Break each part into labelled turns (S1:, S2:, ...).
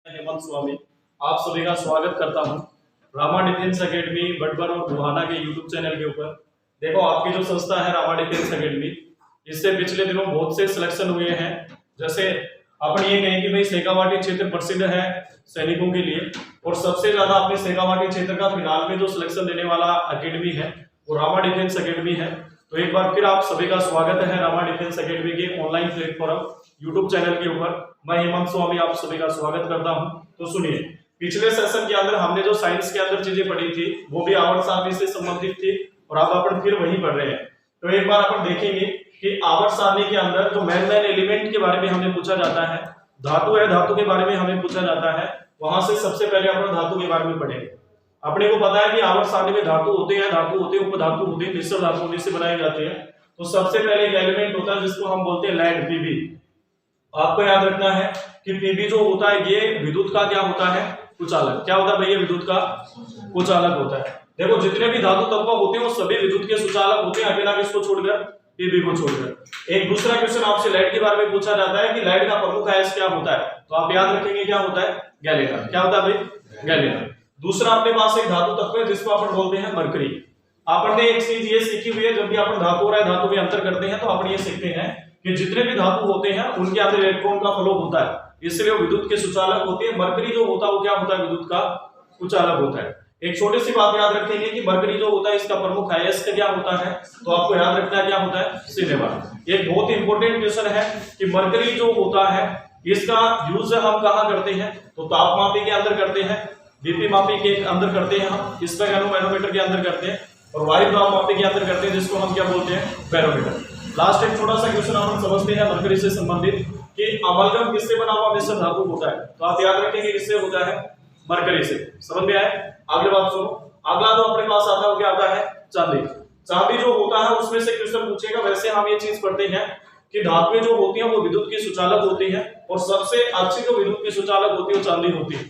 S1: हेमंत स्वामी आप सभी का स्वागत करता हूं रामा डिफेंस एकेडमी बटबर और बुहाना के यूट्यूब चैनल के ऊपर। देखो, आपकी जो संस्था है रामा डिफेंस एकेडमी, इससे पिछले दिनों बहुत से सिलेक्शन हुए हैं। जैसे अपन ये कहें कि भाई शेखावाटी क्षेत्र प्रसिद्ध है सैनिकों के लिए, और सबसे ज्यादा अपने शेखावाटी क्षेत्र का फिलहाल में जो सिलेक्शन देने वाला एकेडमी है वो रामा डिफेंस एकेडमी है। तो एक बार फिर आप सभी का स्वागत है रामा डिफेंस एकेडमी के ऑनलाइन प्लेटफॉर्म यूट्यूब चैनल के ऊपर। मैं हेमंत स्वामी आप सभी का स्वागत करता हूं। तो सुनिए, पिछले सेशन के अंदर हमने जो साइंस के अंदर चीजें पढ़ी थी वो भी आवर्त सारणी से संबंधित थी, और अब अपन फिर वही पढ़ रहे हैं। तो एक बार अपन देखेंगे कि आवर्त सारणी के अंदर जो मेन एलिमेंट के बारे में हमें पूछा जाता है, धातु है, धातु के बारे में हमें पूछा जाता है, वहां से सबसे पहले अपन धातु के बारे में पढ़ेंगे। अपने को पता है कि आवर्त सारणी में धातु होते हैं, उपधातु होते हैं, मिश्र धातु से बनाए जाते हैं। तो सबसे पहले एक एलिमेंट होता है जिसको हम बोलते हैं लेड, पीबी। आपको याद रखना है कि पीबी जो होता है ये विद्युत का क्या होता है, कुचालक। क्या होता है भैया? विद्युत का कुचालक होता है। देखो, जितने भी धातु तत्व होते हैं वो सभी विद्युत के सुचालक होते हैं, अकेला किसको छोड़कर? पीबी को छोड़कर। एक दूसरा क्वेश्चन आपसे लेड के बारे में पूछा जाता है कि लेड का प्रमुख आयस क्या होता है, तो आप याद रखेंगे क्या होता है? गैलेना। क्या होता है भाई? गैलेना। दूसरा अपने पास एक धातु तत्व है जिसको अपन बोलते हैं मरकरी। आपने एक चीज ये सीखी हुई है, जब भी अपन धातु और धातु में अंतर करते हैं तो अपन ये सीखते हैं कि जितने भी धातु होते हैं उनके अंदर इलेक्ट्रॉन का फ्लो होता है, इसलिए वो विद्युत के सुचालक होते हैं। मरकरी जो होता है वो क्या होता है? विद्युत का कुचालक होता है। एक छोटी सी बात याद रखेंगे कि मरकरी जो होता है इसका प्रमुख अयस्क क्या होता है, तो आपको याद रखना है क्या होता है? सिनेमा। एक बहुत ही इंपॉर्टेंट क्वेश्चन है कि मरकरी जो होता है इसका यूज हम कहाँ करते हैं, तो तापमापी के अंदर करते हैं, बीपी मापी के अंदर करते हैं, हम इसका मैनोमीटर के अंदर करते हैं, और वायु दाब मापी के अंदर करते हैं जिसको हम क्या बोलते हैं? बैरोमीटर। लास्ट एक छोटा सा क्वेश्चन हम समझते हैं मरकरी से संबंधित कि अमलगम किससे बना हुआ मिश्र धातु होता है, तो आप याद रखेंगे किससे होता है? मरकरी से। समझ में आए? अगली बात सुनो। अगला जो अपने पास आता है वो क्या आता है? चांदी। चांदी जो होता है उसमें से क्वेश्चन पूछेगा। वैसे हम ये चीज पढ़ते हैं कि धातुएं जो होती हैं वो विद्युत की सुचालक होती हैं, और सबसे अच्छी जो विद्युत की सुचालक होती है वो चांदी होती है।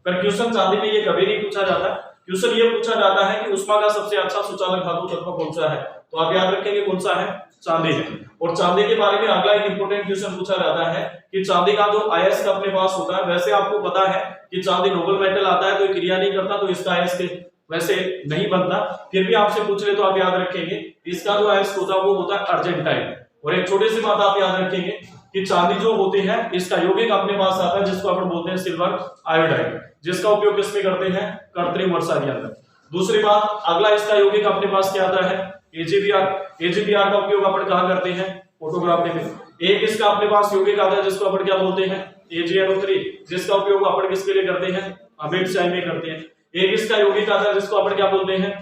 S1: पर क्वेश्चन चांदी में ये कभी नहीं पूछा जाता। क्वेश्चन ये पूछा जाता है कि ऊष्मा का सबसे अच्छा सुचालक धातु तत्व कौन सा है, तो आप याद रखेंगे कौन सा है? चांदी है। और चांदी के बारे में अगला एक इंपॉर्टेंट क्वेश्चन पूछा जाता है कि चांदी का जो अयस्क अपने पास होता है, वैसे आपको पता है कि चांदी नोबल मेटल आता है तो क्रिया नहीं करता, तो इसका अयस्क वैसे नहीं बनता। फिर भी आपसे पूछ ले तो आप याद रखेंगे इसका जो अयस्क होता है वो होता है अर्जेंटाइन। और एक छोटी सी बात आप याद रखेंगे कि चांदी जो होती है इसका यौगिक अपने पास आता है जिसको अपन बोलते हैं सिल्वर आयोडाइड, जिसका उपयोग किसमें करते हैं? कृत्रिम वर्षा के अंदर। दूसरी बात, अगला इसका यौगिक अपने पास क्या आता है? एजीबीआर। एजीबीआर का उपयोग अपन कहां करते हैं? फोटोग्राफी में। एक इसका अपने पास यौगिक आता है जिसको अपन क्या बोलते हैं? AgNO3, जिसका उपयोग अपन किसके लिए करते हैं? अमिट चाय में करते हैं। एक इसका यौगिक आता है जिसको अपन क्या बोलते हैं?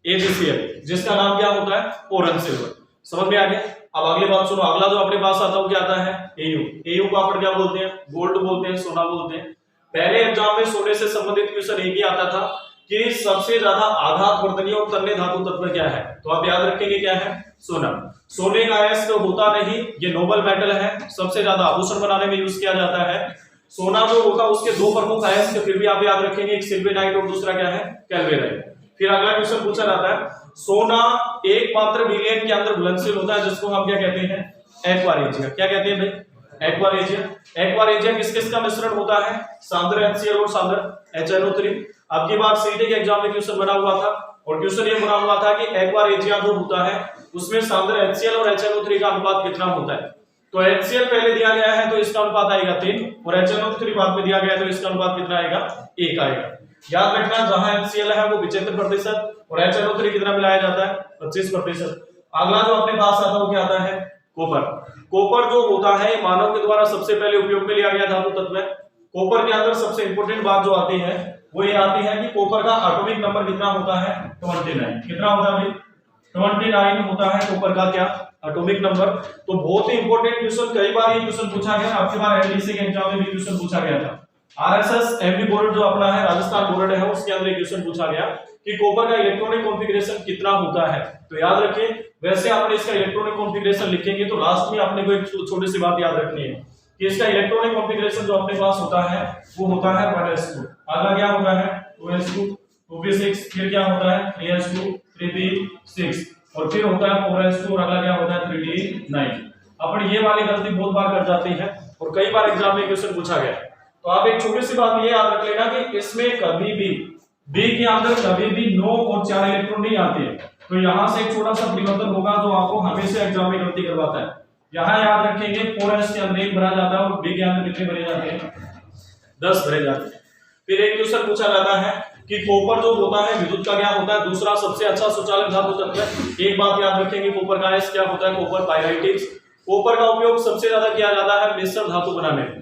S1: AgCl, जिसका नाम क्या होता है? Boron silver. समझ में आ गया? अब अगली बात सुनो। अगला जो अपने पास आता है वो क्या आता है? AU। AU को अपन क्या बोलते हैं? गोल्ड बोलते हैं, सोना बोलते हैं। पहले एग्जाम में सोने से संबंधित क्वेश्चन एक ही आता था कि सबसे ज्यादा आघात वर्धनीय और तन्य धातु तत्व क्या है, तो आप याद रखेंगे क्या है? सोना। सोने का अयस्क होता नहीं, ये नोबल मेटल है, सबसे ज्यादा आभूषण बनाने में यूज किया जाता है। सोना जो होगा उसके दो प्रमुख अयस्क फिर भी आप याद रखेंगे, एक सिल्वेनाइट और दूसरा क्या है? कैल्वेनाइट। फिर अगला क्वेश्चन पूछा जाता है, सोना एकमात्र विलयन के अंदर घुलनशील होता है जिसको हम क्या कहते हैं? एक्वारेजिया। क्या कहते हैं भाई? एक्वारेजिया। एक्वारेजिया किस किस का मिश्रण होता है? सांद्र HCl और सांद्र HNO3। अब की बार सीटी के एग्जाम में क्वेश्चन बना हुआ था, और क्वेश्चन ये बना हुआ था कि एक्वारेजिया जो होता है उसमें सांद्र HCl और HNO3 का अनुपात कितना होता है, तो HCl पहले दिया गया है तो इसका अनुपात आएगा 3, और HNO3 बाद में दिया गया है तो इसका अनुपात कितना आएगा? 1 आएगा। याद रखना, जहां HCl है वो 75% और HNO3 कितना मिलाया जाता है? 25%। अगला जो अपने पास आता है वो क्या आता है? कॉपर। कॉपर जो होता है मानव के द्वारा सबसे पहले उपयोग में लिया गया धातु तत्व है। कॉपर के अंदर सबसे इंपॉर्टेंट बात जो आती है वो ये आती है कि कॉपर का एटॉमिक नंबर कितना होता है? 29। कितना होता है भाई? 29 होता है कॉपर का क्या? Atomic number. तो बहुत ही इंपॉर्टेंट क्वेश्चन, कई बार ये क्वेश्चन पूछा गया, आपके बार एलडीसी के एग्जाम में भी क्वेश्चन पूछा गया था। आरएसएस एमडी बोर्ड जो अपना है राजस्थान बोर्ड है उसके अंदर क्वेश्चन पूछा गया कि कॉपर का इलेक्ट्रॉनिक कॉन्फ़िगरेशन कितना होता है, तो याद रखिए। वैसे आपने इसका इलेक्ट्रॉनिक कॉन्फ़िगरेशन लिखेंगे तो लास्ट में आपने को एक छोटी सी बात याद रखनी है कि इसका इलेक्ट्रॉनिक कॉन्फ़िगरेशन जो अपने पास होता है वो होता है 1s2। अगला क्या होता है? 2s2, 2p6, फिर क्या होता है? 3s2, 3p6, और फिर होता है 4s2, और अगला क्या होता है? 3d9। अपन ये वाली गलती बहुत बार कर जाते हैं और कई बार एग्जाम में क्वेश्चन पूछा गया। तो तो आप एक छोटी सी बात ये याद रख लेना कि इसमें कभी भी बी के अंदर कभी भी 9 और 4 इलेक्ट्रॉन नहीं आते हैं। तो यहां से एक छोटा सा परिवर्तन होगा जो आपको हमेशा एग्जाम में गलती करवाता है। यहां याद रखेंगे 4s के अंदर 1 भरा जाता है और बी के अंदर कितने भरे जाते हैं, 10 भरे जाते हैं। फिर एक क्वेश्चन पूछा जाता है कि कॉपर जो होता है विद्युत का क्या होता है, दूसरा सबसे अच्छा सुचालक धातु तत्व है। एक बात याद रखेंगे कॉपर का क्या होता है, कॉपर पाइराइटिक्स। कॉपर का उपयोग सबसे ज्यादा किया जाता है मिश्र धातु बनाने में।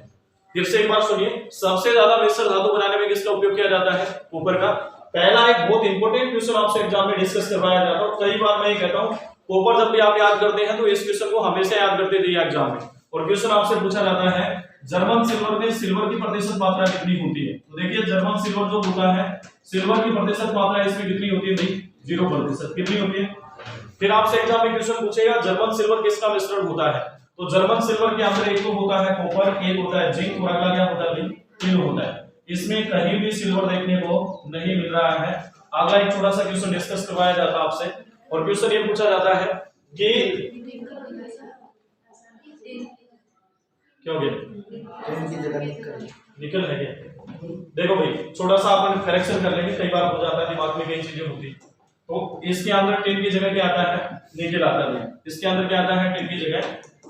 S1: फिर से एक बार सुनिए, सबसे ज्यादा मिश्र धातु बनाने में किसका उपयोग किया जाता है, कॉपर का। पहला एक बहुत इंपॉर्टेंट क्वेश्चन आपसे एग्जाम में डिस्कस करवाया जाता है। कई बार मैं ये कहता हूं कॉपर जब भी आप याद करते हैं तो इस क्वेश्चन को हमेशा याद करते रहिए एग्जाम में। और क्वेश्चन आपसे पूछा जाता है जर्मन सिल्वर में सिल्वर की प्रतिशत मात्रा कितनी होती है। तो देखिए जर्मन सिल्वर जो होता है सिल्वर की प्रतिशत मात्रा इसमें कितनी होती है भाई, 0% कितनी होती है। फिर आपसे एग्जाम में क्वेश्चन पूछेगा जर्मन सिल्वर किसका मिश्रण होता है। तो जर्मन सिल्वर के अंदर एक तो होता है कॉपर, एक होता है जिंक और अगला क्या होता है भाई, टिन होता है। इसमें कहीं भी सिल्वर देखने को नहीं मिल रहा है। अगला एक छोटा सा क्वेश्चन डिस्कस करवाया जाता है आपसे और क्वेश्चन ये पूछा जाता है कि क्या हो गया, निकल है क्या। देखो भाई छोटा सा अपन करेक्शन कर लेंगे, कई बार हो जाता है दिमाग में कई चीजें होती। तो इसके अंदर टिन की जगह क्या आता है, निकल आता है। इसके अंदर क्या आता है, टिन की जगह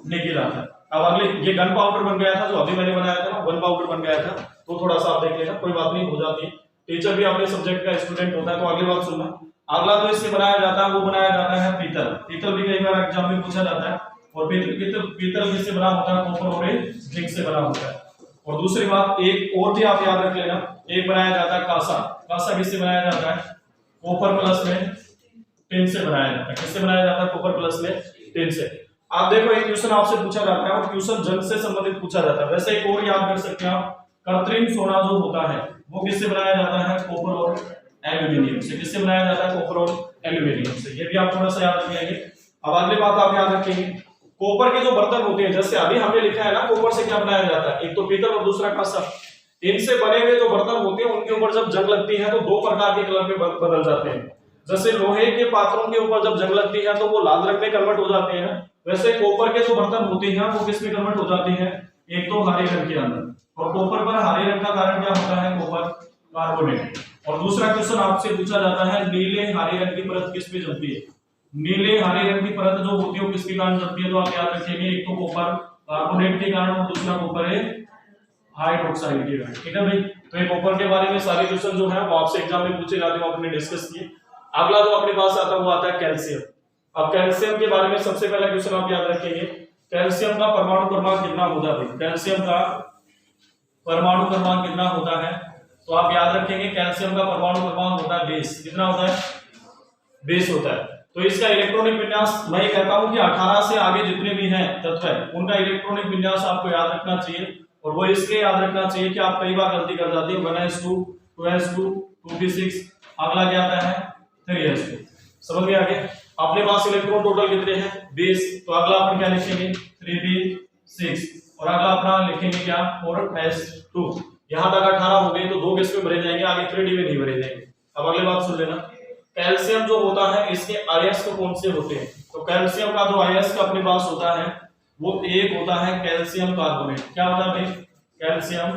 S1: निकल आता है। अब अगले ये गन पाउडर बन गया था जो अभी मैंने बनाया था ना, गन पाउडर बन गया था। तो थोड़ा सा आप देख लेना, कोई बात नहीं, हो जाती है। टीचर भी अपने सब्जेक्ट का स्टूडेंट होता है। तो अगली बात सुनना, अगला जो इससे बनाया जाता है वो बनाया जाता है पीतल। पीतल भी कई बार एग्जाम में पूछा जाता है। और पीतल किससे बना होता है, कॉपर और जिंक से बना होता है। और दूसरी बात एक और भी आप याद रख लेना, एक बनाया जाता है कांसा। कांसा किससे बनाया जाता है, कॉपर प्लस में टिन से बनाया जाता है। किससे बनाया जाता है, कॉपर प्लस में टिन से। आप देखो एक क्वेश्चन आपसे पूछा जाता है और क्वेश्चन जंग से संबंधित पूछा जाता है। वैसे एक और याद कर सकते हैं आप, कृत्रिम सोना जो होता है वो किससे बनाया जाता है, कॉपर और एल्यूमिनियम से। किससे बनाया जाता है, कॉपर और एल्यूमिनियम से। ये भी आप थोड़ा सा याद रखेंगे। अब अगली बात आप याद रखेंगे, कॉपर के जो बर्तन होते हैं, जैसे अभी हमने लिखा है ना कॉपर से क्या बनाया जाता है, एक तो पीतल और दूसरा कांसा। इनसे बने हुए जो बर्तन होते हैं उनके ऊपर जब जंग लगती है तो 2 प्रकार के कलर में बदल जाते हैं। जैसे लोहे के पात्रों के ऊपर जब जंग लगती है तो वो लाल रंग में कन्वर्ट हो जाते हैं। वैसे कॉपर के जो बर्तन होते हैं वो किस में कन्वर्ट हो जाते हैं, एक तो हरे रंग के अंदर। और कॉपर पर हरे रंग का कारण क्या होता है, कॉपर कार्बोनेट। और दूसरा क्वेश्चन आपसे पूछा जाता है नीले हरे रंग की परत किस पे जमती है। नीले हरे रंग की परत जो होती है वो किसके कारण जमती है, तो आप याद रखेंगे एक तो कॉपर कार्बोनेट के कारण और दूसरा कॉपर हाइड्रोक्साइड के कारण। ठीक है भाई। तो ये कॉपर के बारे में सारे क्वेश्चन जो है वो आपसे एग्जाम में पूछे जाते हैं, आपने डिस्कस किए। अगला जो अपने पास आता है वो आता है कैल्शियम। अब कैल्शियम के बारे में सबसे पहला क्वेश्चन आप याद रखेंगे, कैल्शियम का परमाणु क्रमांक कितना होता है भाई। कैल्शियम का परमाणु क्रमांक कितना होता है, तो आप याद रखेंगे कैल्शियम का परमाणु क्रमांक होता है 20। कितना होता है, 20 होता है। तो इसका इलेक्ट्रॉनिक विन्यास मैं ये कहता हूं कि 18 से आगे जितने भी हैं तत्व है उनका इलेक्ट्रॉनिक विन्यास आपको याद रखना चाहिए। और वो इसके याद रखना चाहिए कि आप कई बार गलती कर जाते हैं, 1s2 2s2 2p6, अगला क्या आता है 3s2। समझ में आ गया। अपने पास इलेक्ट्रॉन टोटल कितने हैं 20। तो अगला अपन क्या लिखेंगे 3p6 और अगला अपना लिखेंगे क्या 4s2। यहां तक 18 हो गए तो 2 किस में भरे जाएंगे, आगे 3d में नहीं भरे जाएंगे। अब अगली बात सुन लेना, कैल्शियम जो होता है इसके अयस्क कौन से होते हैं। तो कैल्शियम का जो अयस्क अपने पास होता है वो एक होता है कैल्शियम कार्बोनेट। क्या होता है भाई, कैल्शियम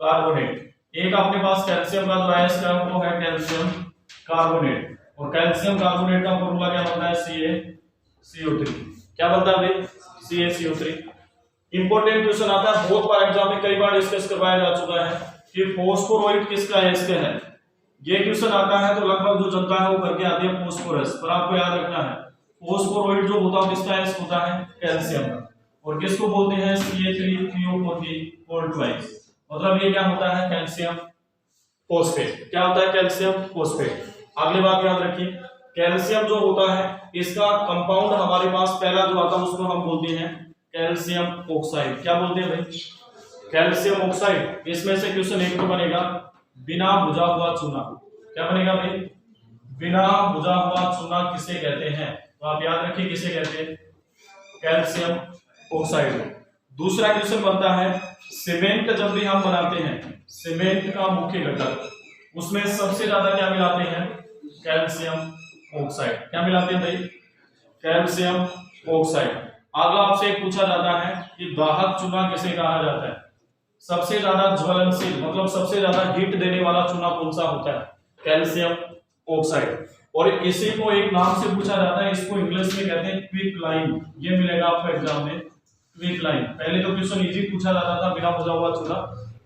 S1: कार्बोनेट। एक अपने पास कैल्शियम का जो अयस्क है वो है कैल्शियम कार्बोनेट। और कैल्शियम कार्बोनेट का फॉर्मूला क्या बनता है, CaCO3। क्या बनता है भाई, CaCO3। इंपॉर्टेंट क्वेश्चन आता है, बहुत बार एग्जाम में कई बार डिस्कस करवाया जा चुका है कि फास्फोराइड किसका अयस्क है। ये क्वेश्चन आता है तो लगभग जो जनता है वो करके आती है फास्फोरस। पर आपको याद रखना है फास्फोराइड जो होता है किसका अयस्क होता है, कैल्शियम का। और किसको बोलते हैं, Ca3CO4 मतलब ये क्या होता है, कैल्शियम फोस्फेट। क्या होता है, कैल्शियम फोस्फेट। अगली बात याद रखिए, कैल्शियम जो होता है इसका कंपाउंड हमारे पास पहला जो आता है उसको हम बोलते हैं कैल्शियम ऑक्साइड। क्या बोलते हैं भाई, कैल्शियम ऑक्साइड। इसमें से क्वेश्चन एक तो बनेगा बिना बुझा हुआ चूना। क्या बनेगा भाई, बिना बुझा हुआ चूना किसे कहते हैं। तो आप याद रखिए किसे कहते हैं, कैल्शियम ऑक्साइड। दूसरा क्वेश्चन बनता है सीमेंट जब भी हम बनाते हैं, सीमेंट का मुख्य घटक उसमें सबसे ज्यादा क्या मिलाते हैं, कैल्शियम ऑक्साइड। क्या मिलाते हैं भाई, कैल्शियम ऑक्साइड। अगला आपसे एक पूछा जाता है कि दाहक चूना किसे कहा जाता है। सबसे ज्यादा ज्वलनशील मतलब सबसे ज्यादा हीट देने वाला चूना कौन सा होता है? Calcium oxide. और इसी को एक नाम से पूछा जाता है, इसको इंग्लिश में कहते हैं क्विकलाइन। ये मिलेगा आपको एग्जाम में, क्विकलाइन। पहले तो क्वेश्चन इजी पूछा जाता था बिना बुझा हुआ चूना,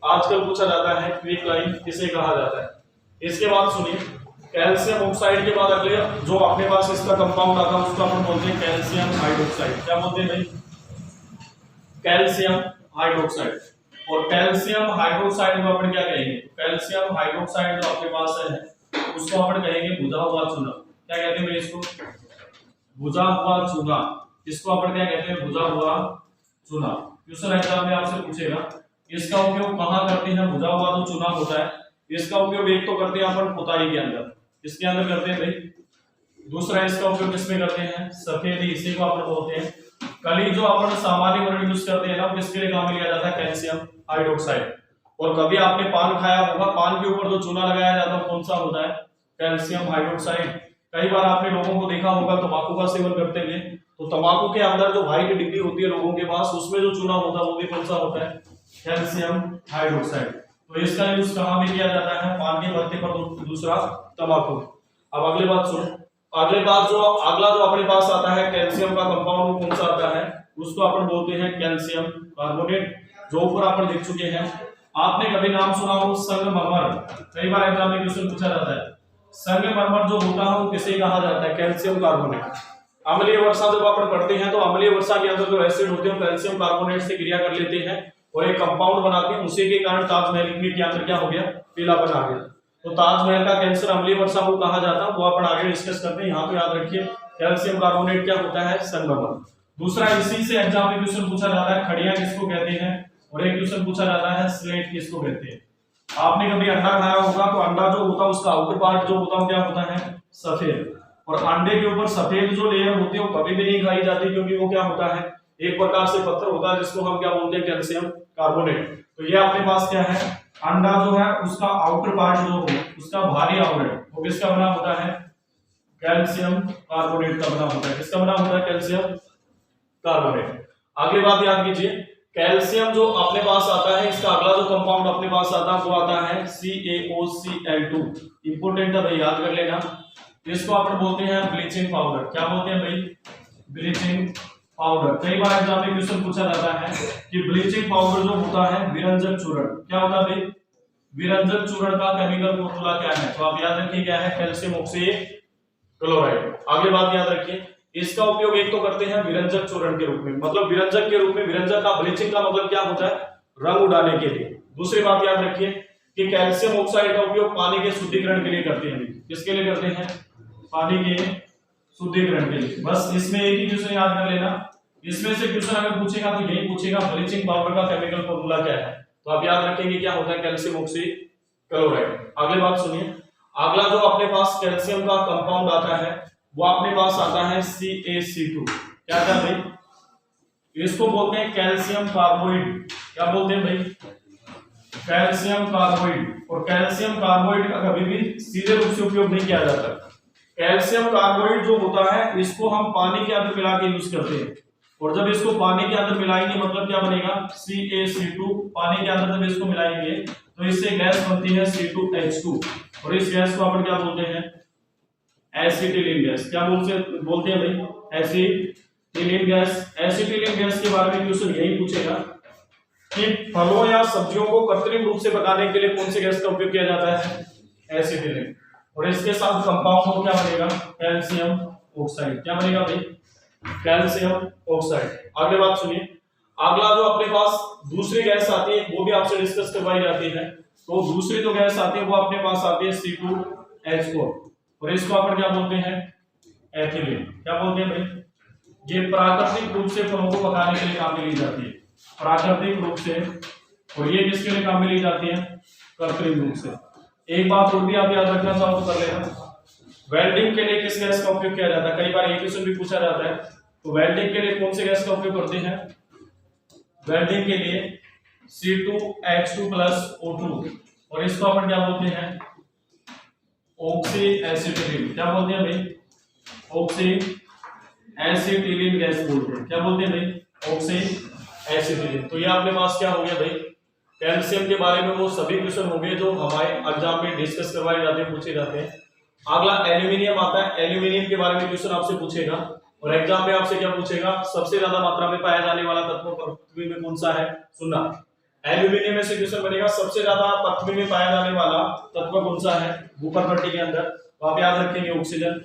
S1: आजकल पूछा जाता है क्विकलाइन, इसे कहा जाता है। इसके बाद सुनिए, कैल्शियम ऑक्साइड के बाद अगले जो अपने पास इसका कंपाउंड आता है उसको अपन बोलते हैं कैल्शियम हाइड्रोक्साइड। क्या बोलते हैं भाई? Calcium hydroxide. और कैल्शियम हाइड्रोक्साइड को अपन क्या कहेंगे? कैल्शियम हाइड्रोक्साइड जो अपने पास है उसको अपन कहेंगे बुझा हुआ चूना। क्या कहते हैं भाई इसको? बुझा हुआ चूना। इसको अपन क्या कहते हैं? बुझा हुआ चूना। क्वेश्चन एग्जाम में आपसे पूछेगा इसका उपयोग कहाँ करते हैं? बुझा हुआ जो चूना होता है इसका उपयोग एक तो करते हैं अपन पुताई के अंदर, इसके अंदर करते हैं भाई। दूसरा इसका उपयोग किसमें करते हैं? सफेदी, इसी को अपन बोलते हैं कली। जो अपन सामान्य वर्ड यूज करते हैं ना, किसके लिए काम में लिया जाता है? Calcium hydroxide. और कभी आपने पान खाया होगा, पान के ऊपर जो चूना लगाया जाता है कौन सा होता है? Calcium hydroxide. कई बार आपने लोगों को देखा होगा तंबाकू का सेवन करते हुए, तो तंबाकू के अंदर जो व्हाइट डिब्बी होती है लोगों के पास, उसमें जो चूना होता है वो भी कौन सा होता है? Calcium hydroxide. तो इसका यूज कहां भी किया जाता है? पान के पत्ते पर, दूसरा तंबाकू। अब अगली बात सुनो, अगला जो अपने पास आता है कैल्शियम का कंपाउंड कौन सा आता है? उसको अपन बोलते हैं कैल्शियम कार्बोनेट, जो ऊपर अपन लिख चुके हैं। आपने कभी नाम सुना हो संगमरमर? कई बार एग्जाम में क्वेश्चन पूछा जाता है। संगमरमर जो होता है वो किसे कहा जाता है? Calcium carbonate. अम्लीय वर्षा जब अपन पढ़ते हैं तो अम्लीय वर्षा के अंदर जो एसिड होते हैं कैल्शियम कार्बोनेट से क्रिया कर लेते हैं और एक कंपाउंड बनाते हैं, उसी के कारण ताजमहल के अंदर क्या हो गया? पीलापन आ गया। तो ताजमहल का कैंसर अम्लीय वर्षा को कहा जाता है, वो अपन आगे डिस्कस करते हैं। यहाँ पे याद रखिए कैल्शियम कार्बोनेट क्या होता है? संगमरमर। दूसरा इसी से एग्जाम में क्वेश्चन पूछा जाता है खड़िया किसको कहते हैं? और एक क्वेश्चन पूछा जाता है स्लेट किसको कहते हैं? आपने कभी अंडा खाया होगा, तो अंडा जो होता है उसका आउटर पार्ट जो होता है क्या होता है? सफेद। और अंडे के ऊपर सफेद जो लेयर होती है वो कभी भी नहीं खाई जाती, क्योंकि वो क्या होता है? एक प्रकार से पत्थर होता है जिसको हम क्या बोलते हैं? Calcium carbonate. तो ये अपने पास क्या है? अंडा जो है उसका आउटर पार्ट जो हो उसका भारी आवरण वो किसका बना होता है? कैल्शियम कार्बोनेट का बना होता है। किसका बना होता है? Calcium carbonate. अगली बात याद कीजिए, कैल्शियम जो अपने पास आता है इसका अगला जो कंपाउंड अपने पास आता है वो आता है CaOCl2। इंपोर्टेंट है भाई, याद कर लेना। इसको अपन बोलते हैं ब्लीचिंग पाउडर। क्या बोलते हैं भाई? Bleaching powder. कई बार एग्जाम में क्वेश्चन पूछा जाता है कि ब्लीचिंग पाउडर जो होता है विरंजक चूर्ण, क्या होता है भाई? विरंजक चूर्ण का केमिकल फॉर्मूला क्या है? तो आप याद रखिए क्या है? Calcium oxychloride. आगे बात याद रखिए, इसका उपयोग एक तो करते हैं विरंजक चूर्ण के रूप में, मतलब विरंजक के रूप में। विरंजक का ब्लीचिंग का मतलब क्या होता है? रंग उड़ाने के लिए। दूसरी बात याद रखिए कि कैल्शियम ऑक्साइड का उपयोग पानी के शुद्धिकरण के लिए करते हैं। किसके लिए करते हैं? पानी के शुद्धिकरण के लिए। बस इसमें एक ही क्वेश्चन याद कर लेना, इसमें से क्वेश्चन अगर पूछेगा तो यही पूछेगा ब्लीचिंग पाउडर का केमिकल फॉर्मूला क्या है? तो आप याद रखेंगे क्या होता है? Calcium oxychloride. अगली बात सुनिए, अगला जो अपने पास कैल्शियम का कंपाउंड आता है वो अपने पास आता है CaC2। क्या था भाई? इसको बोलते हैं कैल्शियम कार्बोइड। क्या बोलते हैं भाई? कैल्शियम कार्बोइड। और कैल्शियम कार्बोइड का कभी भी सीधे रूप से उपयोग नहीं किया जाता। कैल्शियम कार्बोइड जो होता है इसको हम पानी के अंदर मिला के यूज करते हैं, और जब इसको पानी के अंदर मिलाएंगे मतलब क्या बनेगा? CaC2। पानी के अंदर जब इसको मिलाएंगे तो इससे गैस बनती है C2H2, और इस गैस को अपन क्या बोलते हैं? Acetylene gas. क्या बोलते हैं भाई? Acetylene gas. एसिटिलीन गैस के बारे में क्वेश्चन यही पूछेगा कि फलों या सब्जियों को कृत्रिम रूप से पकाने के लिए कौन सी गैस का उपयोग किया जाता है? एसिटिलीन। और इसके साथ कंपाउंड क्या बनेगा? Calcium oxide. क्या बनेगा भाई? Calcium oxide. अगली बात सुनिए, अगला जो अपने पास दूसरी गैस आती है वो भी आपसे डिस्कस करवाई जाती है। तो दूसरी जो गैस आती है वो अपने पास आती है C2H4, और इसको अपन क्या बोलते हैं? एथिलीन। क्या बोलते हैं भाई? ये प्राकृतिक रूप से फलों को पकाने के लिए काम में ली जाती है, प्राकृतिक रूप से। और ये किसके लिए काम में ली जाती है? कृत्रिम रूप से। एक बात और भी आप याद रखना चाहो तो कर लेना, वेल्डिंग के लिए किस गैस का उपयोग किया जाता है? कई बार ये क्वेश्चन भी पूछा जाता है। तो वेल्डिंग के लिए कौन सी गैस का उपयोग करते हैं? वेल्डिंग के लिए C2H2+O2, और इसको अपन क्या बोलते हैं? Oxy acetylene. क्या बोलते हैं भाई? ऑक्सी एसिटिलीन गैस बोलते हैं। क्या बोलते हैं भाई? Oxy acetylene. तो ये अपने पास क्या हो गया भाई? कैल्शियम के बारे में वो सभी क्वेश्चन होंगे जो हमारे एग्जाम में डिस्कस करवाए जाते हैं, पूछे जाते हैं। अगला एल्यूमिनियम आता है, एल्यूमिनियम के बारे में क्वेश्चन आपसे पूछेगा और एग्जाम में आपसे क्या पूछेगा, सबसे ज्यादा मात्रा में पाया जाने वाला तत्व पृथ्वी में कौन सा है, सुनना। एल्यूमिनियम में से क्वेश्चन बनेगा सबसे ज्यादा पृथ्वी में पाया जाने वाला तत्व कौन सा है, ऊपर पट्टी के अंदर, तो आप याद रखेंगे ऑक्सीजन।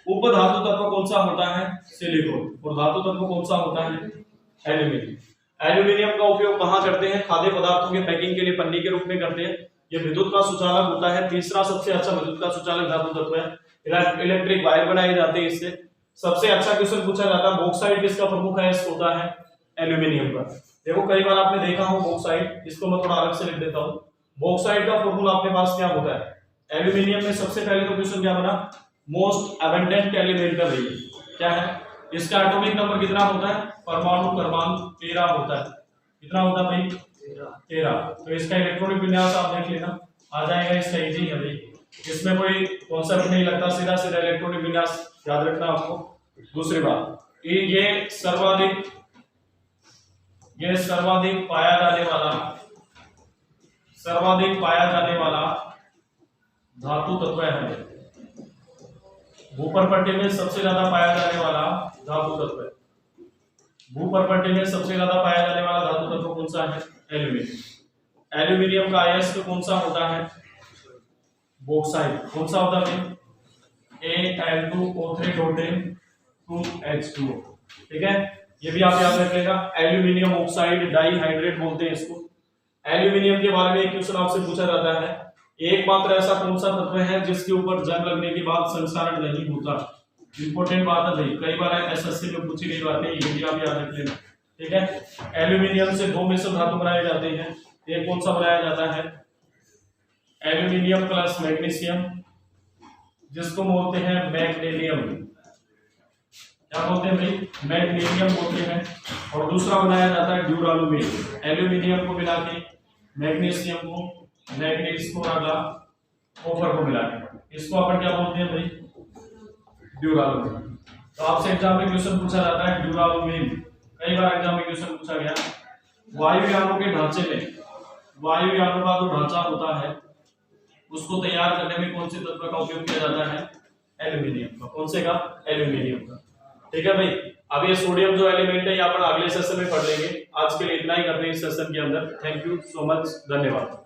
S1: उप धातु तत्व कौन सा होता है, सिलिकॉन, और धातु तत्व कौन सा होता है, एल्यूमिनियम। एल्यूमिनियम का उपयोग कहां करते हैं, खाद्य पदार्थों के पैकिंग के लिए पन्नी के रूप में करते हैं। ये विद्युत का सुचालक होता है, तीसरा सबसे अच्छा विद्युत का सुचालक धातु तत्व है। इलेक्ट्रिक वायर बनाए जाते हैं इससे। सबसे अच्छा क्वेश्चन पूछा जाता है बॉक्साइट किसका प्रमुख है, होता है एल्यूमिनियम का। देखो कई बार आपने देखा हो बॉक्साइट, इसको मैं थोड़ा अलग से लिख देता हूं। बॉक्साइट का फॉर्मूला अपने पास क्या होता है, एल्यूमिनियम में सबसे पहले तो क्वेश्चन क्या बना, मोस्ट एबंडेंट एलिमेंट का भाई क्या है, इसका एटॉमिक नंबर कितना होता है, परमाणु क्रमांक 13 होता है। कितना होता है भाई, 13। तो इसका इलेक्ट्रॉनिक विन्यास आप देख लेना, आ जाएगा, इसका इजी है भाई, इसमें कोई कॉन्सेप्ट नहीं लगता, सीधा सीधा इलेक्ट्रॉनिक विन्यास याद रखना आपको। दूसरी बात, ये सर्वाधिक पाया जाने वाला धातु तत्व है। भूपर्पट्टी में सबसे ज्यादा पाया जाने वाला धातु तत्व है। भूपर्पट्टी में सबसे ज्यादा पाया जाने वाला धातु तत्व कौन सा है, एल्यूमिनियम। एल्यूमिनियम का अयस्क कौन सा होता है, बॉक्साइट। कौन सा होता है, Al2O3 2H2O। ठीक है, ये भी आप याद रख लेगा। एल्यूमिनियम ऑक्साइड डाइहाइड्रेट बोलते हैं इसको। एल्यूमिनियम के बारे में एक क्वेश्चन आपसे पूछा जाता है, एकमात्र ऐसा कौन सा तत्व है जिसके ऊपर जंग लगने के बाद संक्षारण नहीं होता। इंपॉर्टेंट बात है भाई, कई बार एसएससी में पूछी गई बात है, ये भी आप याद रख लेना। ठीक है, एल्यूमिनियम से 2 मिश्र धातु बनाए जाते हैं। एक कौन सा बनाया जाता है, एल्यूमिनियम प्लस मैग्नीशियम, जिसको बोलते हैं मैग्नीशियम। क्या बोलते हैं भाई, मैग्नीशियम बोलते हैं। और दूसरा बनाया जाता है ड्यूरालुमिन। एल्यूमिनियम को मिला के मैग्नीशियम को, मैग्नीज को अगला कॉपर को मिला के, इसको अपन क्या बोलते हैं भाई, ड्यूरालुमिन। तो आपसे एग्जाम में क्वेश्चन पूछा जाता है ड्यूरालुमिन, कई बार एग्जाम में क्वेश्चन पूछा गया। वायुयानों के ढांचे में, वायुयानों का जो ढांचा होता है उसको तैयार करने में कौन से तत्व का उपयोग किया जाता है, एल्यूमिनियम का। कौन से का, एल्यूमिनियम का। ठीक है भाई, अब ये सोडियम जो एलिमेंट है ये अपन अगले सेशन में पढ़ लेंगे। आज के लिए इतना ही करते हैं इस सेशन के अंदर। थैंक यू सो मच, धन्यवाद।